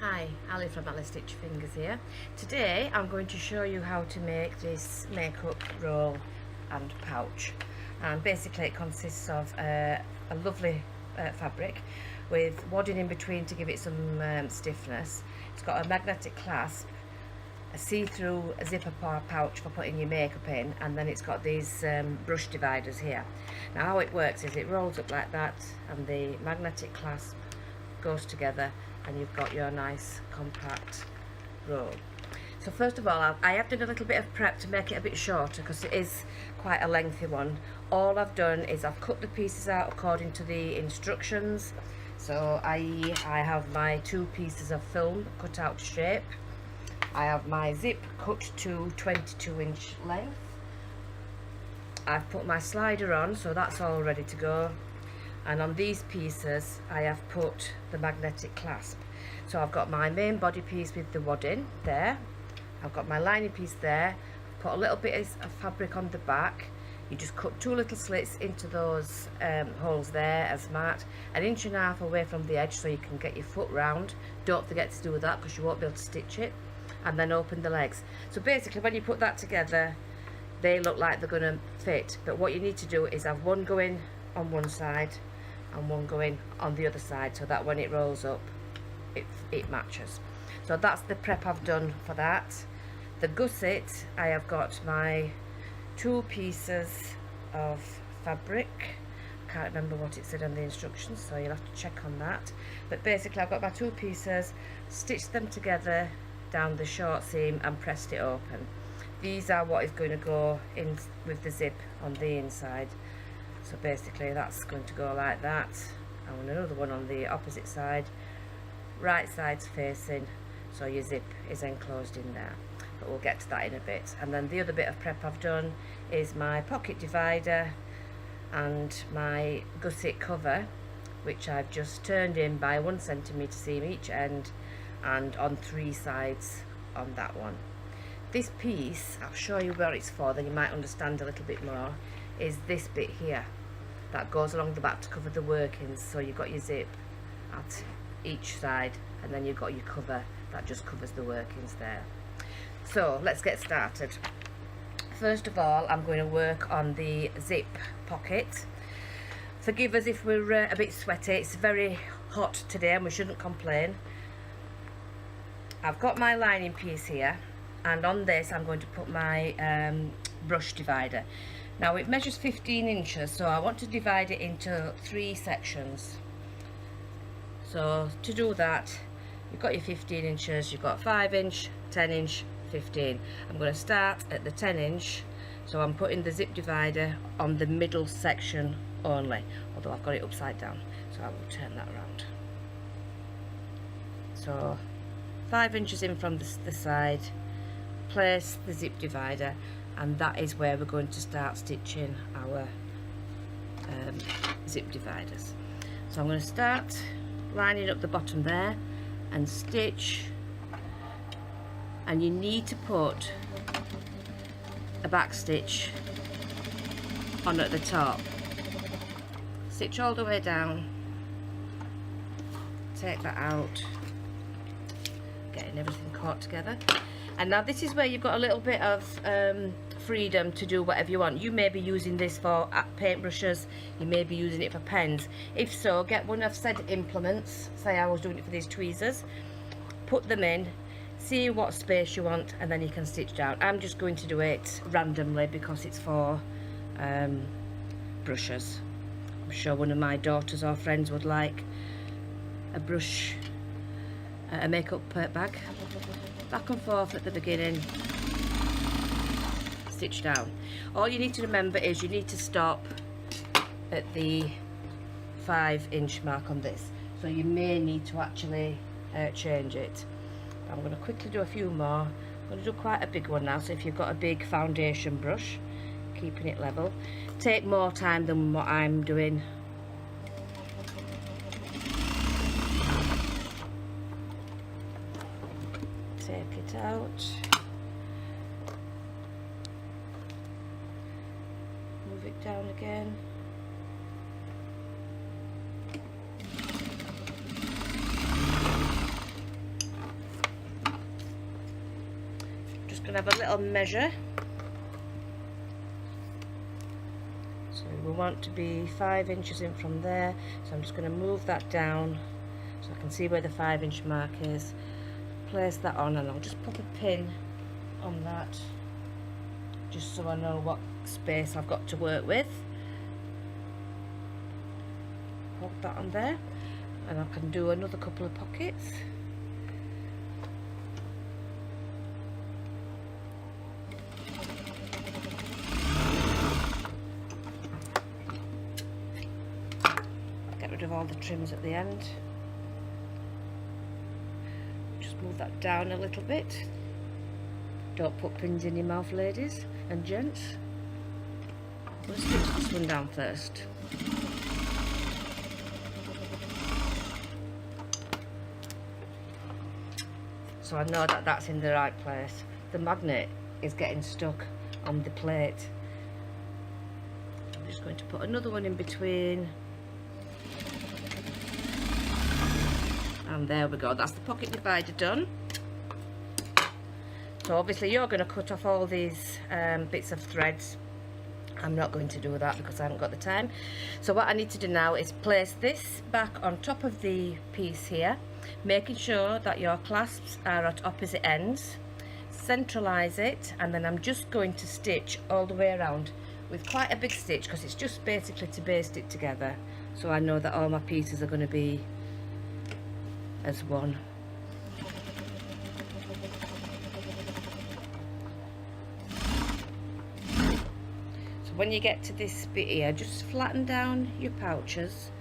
Hi, Alys from Alys Stitch Fingers here. Today I'm going to show you how to make this makeup roll and pouch, and basically it consists of a lovely fabric with wadding in between to give it some stiffness. It's got a magnetic clasp, a see-through zipper pouch for putting your makeup in, and then it's got these brush dividers here. Now how it works is it rolls up like that and the magnetic clasp goes together and you've got your nice compact roll. So first of all, I have done a little bit of prep to make it a bit shorter because it is quite a lengthy one. All I've done is I've cut the pieces out according to the instructions. So I have my 2 pieces of film cut out to shape. I have my zip cut to 22-inch length. I've put my slider on, so that's all ready to go. And on these pieces I have put the magnetic clasp. So I've got my main body piece with the wadding there, I've got my lining piece there, I've put a little bit of fabric on the back. You just cut 2 little slits into those holes there as mat, 1.5 inches away from the edge so you can get your foot round. Don't forget to do that because you won't be able to stitch it. And then open the legs. So basically when you put that together they look like they're going to fit, but what you need to do is have one going on one side and one going on the other side so that when it rolls up it matches. So that's the prep I've done for that. The gusset, I have got my 2 pieces of fabric. Can't remember what it said on the instructions, so you'll have to check on that, but basically I've got my 2 pieces, stitched them together down the short seam and pressed it open. These are what is going to go in with the zip on the inside. So basically that's going to go like that, and another one on the opposite side, right side's facing, so your zip is enclosed in there, but we'll get to that in a bit. And then the other bit of prep I've done is my pocket divider and my gusset cover, which I've just turned in by 1 centimetre seam each end and on 3 sides on that one. This piece, I'll show you where it's for, then you might understand a little bit more, is this bit here that goes along the back to cover the workings. So you've got your zip at each side and then you've got your cover that just covers the workings there. So let's get started. First of all, I'm going to work on the zip pocket. Forgive us if we're a bit sweaty, it's very hot today and we shouldn't complain. I've got my lining piece here, and on this I'm going to put my brush divider. Now it measures 15 inches, so I want to divide it into 3 sections. So to do that, you've got your 15 inches, you've got 5 inch, 10 inch, 15. I'm going to start at the 10 inch, so I'm putting the zip divider on the middle section only, although I've got it upside down, so I will turn that around. So 5 inches in from the side, place the zip divider, and that is where we're going to start stitching our zip dividers. So I'm going to start lining up the bottom there and stitch, and you need to put a back stitch on at the top. Stitch all the way down, take that out, getting everything caught together. And now this is where you've got a little bit of freedom to do whatever you want. You may be using this for paintbrushes, you may be using it for pens. If so, get one of said implements, say I was doing it for these tweezers, put them in, see what space you want, and then you can stitch down. I'm just going to do it randomly because it's for brushes. I'm sure one of my daughters or friends would like a brush, a makeup bag. Back and forth at the beginning, stitch down. All you need to remember is you need to stop at the 5 inch mark on this, so you may need to actually change it. I'm going to quickly do a few more. I'm going to do quite a big one now, so if you've got a big foundation brush, keeping it level, take more time than what I'm doing. Take it out, move it down again, going to have a little measure. So we want to be 5 inches in from there, so I'm just going to move that down so I can see where the 5-inch mark is. Place that on, and I'll just pop a pin on that just so I know what space I've got to work with. Hold that on there, and I can do another couple of pockets. Get rid of all the trims at the end. Just move that down a little bit. Don't put pins in your mouth, ladies and gents. Let's stitch this one down first. So I know that that's in the right place. The magnet is getting stuck on the plate. I'm just going to put another one in between. And there we go, that's the pocket divider done. So obviously you're going to cut off all these bits of threads. I'm not going to do that because I haven't got the time. So what I need to do now is place this back on top of the piece here, making sure that your clasps are at opposite ends. Centralize it, and then I'm just going to stitch all the way around with quite a big stitch because it's just basically to baste it together, so I know that all my pieces are going to be as one. So when you get to this bit here, just flatten down your pouches,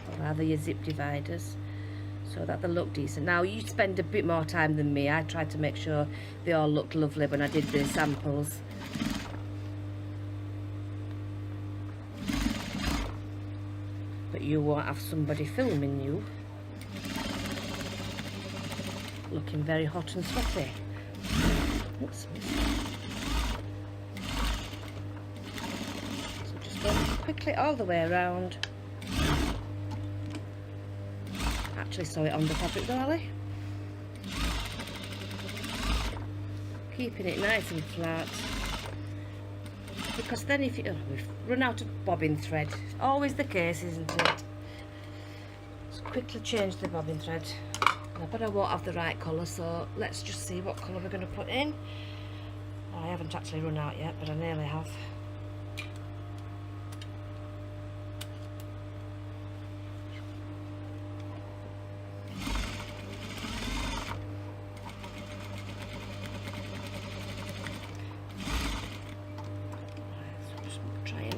or rather your zip dividers, so that they look decent. Now you spend a bit more time than me. I tried to make sure they all looked lovely when I did the samples. But you won't have somebody filming you looking very hot and sweaty. Oops. So just go quickly all the way around. Actually sew it on the fabric though, Ali. Keeping it nice and flat. Because then if you we've run out of bobbin thread, always the case, isn't it? Just quickly change the bobbin thread. But I won't have the right colour, so let's just see what colour we're going to put in. I haven't actually run out yet, but I nearly have.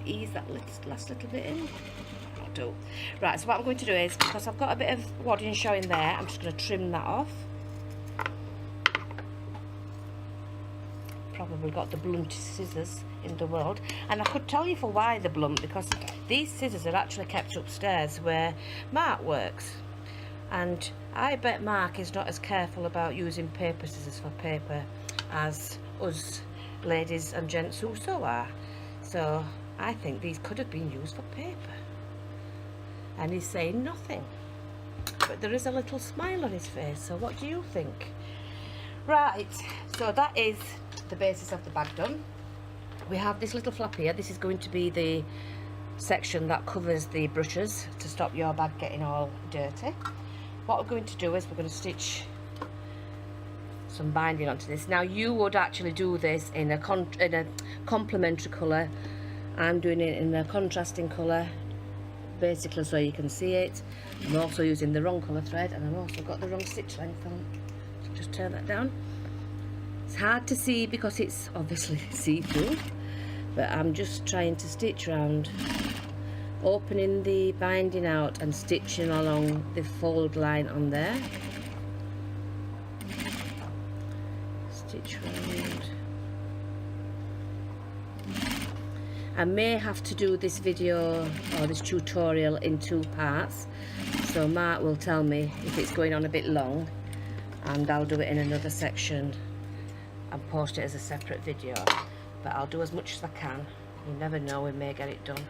Ease that last little bit in. I'll do. Right, so what I'm going to do is, because I've got a bit of wadding showing there, I'm just going to trim that off. Probably got the bluntest scissors in the world, and I could tell you for why they're blunt, because these scissors are actually kept upstairs where Mark works, and I bet Mark is not as careful about using paper scissors for paper as us ladies and gents who sew are. So I think these could have been used for paper. And he's saying nothing. But there is a little smile on his face, so what do you think? Right, so that is the basis of the bag done. We have this little flap here. This is going to be the section that covers the brushes to stop your bag getting all dirty. What we're going to do is we're going to stitch some binding onto this. Now you would actually do this in a complementary colour. I'm doing it in a contrasting colour, basically so you can see it. I'm also using the wrong colour thread, and I've also got the wrong stitch length on. So just turn that down. It's hard to see because it's obviously see-through, but I'm just trying to stitch around, opening the binding out and stitching along the fold line on there. Stitch round. I may have to do this video or this tutorial in 2 parts, so Mark will tell me if it's going on a bit long, and I'll do it in another section and post it as a separate video. But I'll do as much as I can. You never know, we may get it done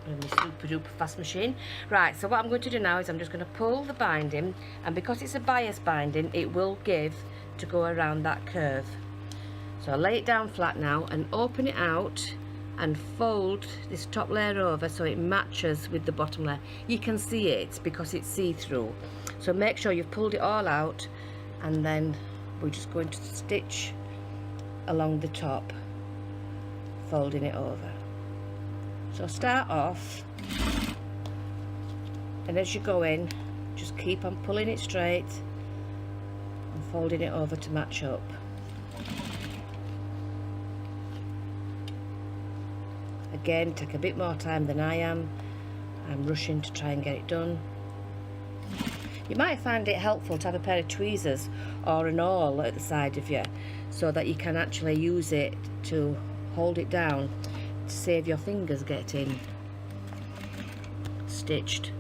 with my super duper fast machine. Right, so what I'm going to do now is I'm just going to pull the binding, and because it's a bias binding, it will give to go around that curve. So I lay it down flat now and open it out and fold this top layer over so it matches with the bottom layer. You can see it because it's see-through, so make sure you've pulled it all out, and then we're just going to stitch along the top, folding it over. So start off, and as you go in, just keep on pulling it straight and folding it over to match up. Again, take a bit more time than I am. I'm rushing to try and get it done. You might find it helpful to have a pair of tweezers or an awl at the side of you, so that you can actually use it to hold it down to save your fingers getting stitched.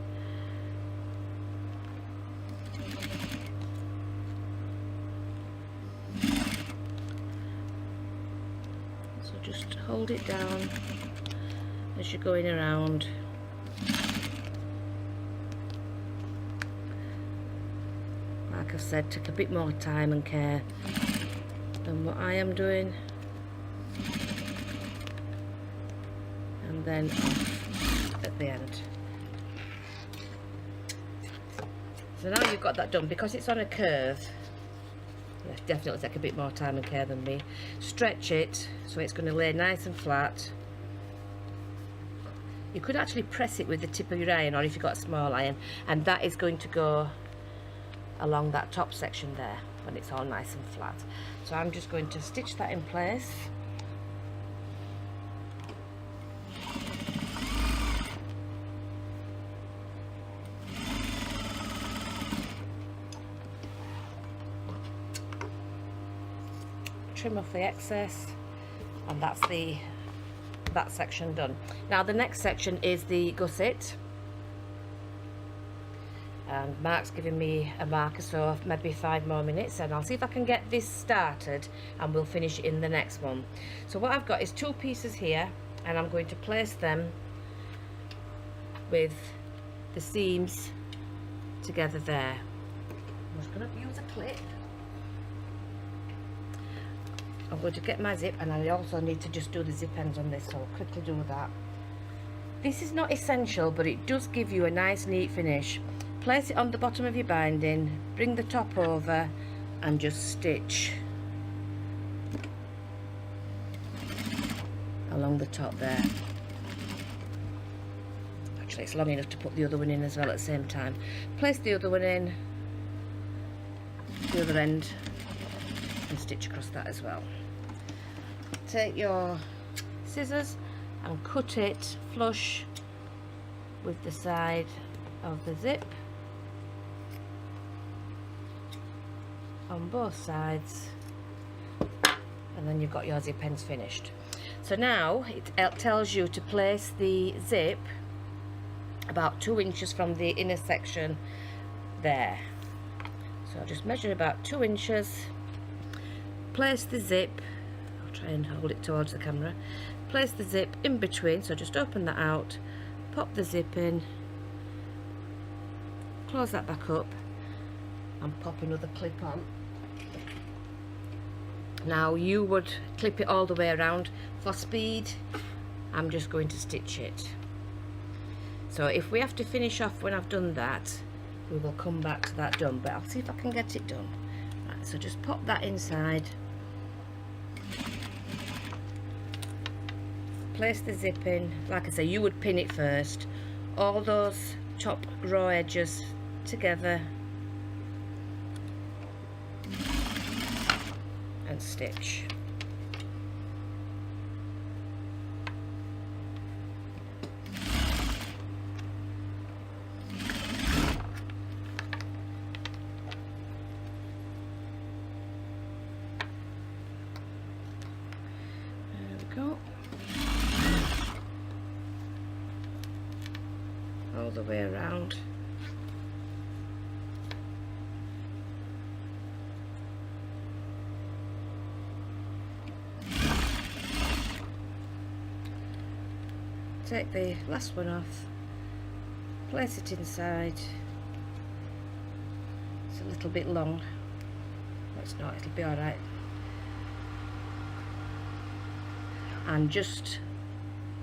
So just hold it down as you're going around. Like I've said, take a bit more time and care than what I am doing. And then off at the end. So now you've got that done, because it's on a curve, yeah, definitely take a bit more time and care than me. Stretch it so it's going to lay nice and flat. You could actually press it with the tip of your iron, or if you've got a small iron, and that is going to go along that top section there when it's all nice and flat. So I'm just going to stitch that in place. Trim off the excess, and that's that section done. Now the next section is the gusset, and Mark's giving me a marker, so maybe 5 more minutes, and I'll see if I can get this started and we'll finish in the next one. So what I've got is 2 pieces here, and I'm going to place them with the seams together there. I'm just going to use a clip. I'm going to get my zip, and I also need to just do the zip ends on this, so I'll quickly do that. This is not essential, but it does give you a nice neat finish. Place it on the bottom of your binding, bring the top over and just stitch along the top there. Actually, it's long enough to put the other one in as well at the same time. Place the other one in, the other end, and stitch across that as well. Take your scissors and cut it flush with the side of the zip on both sides, and then you've got your zip ends finished. So now it tells you to place the zip about 2 inches from the inner section there. So just measure about 2 inches, place the zip, I'll try and hold it towards the camera, place the zip in between, so just open that out, pop the zip in, close that back up and pop another clip on. Now you would clip it all the way around. For speed, I'm just going to stitch it. So if we have to finish off when I've done that, we will come back to that done, but I'll see if I can get it done. Right, so just pop that inside, place the zip in. Like I say, you would pin it first, all those top raw edges together, and stitch. There we go. All the way around. Take the last one off, place it inside. It's a little bit long, It's not, it'll be alright. And just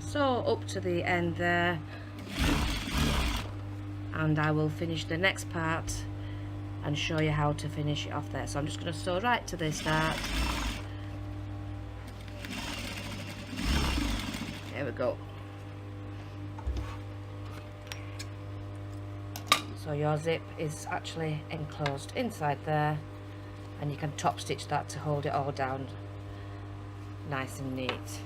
sew up to the end there, and I will finish the next part and show you how to finish it off there. So I'm just going to sew right to the start. There we go. So your zip is actually enclosed inside there, and you can top stitch that to hold it all down nice and neat.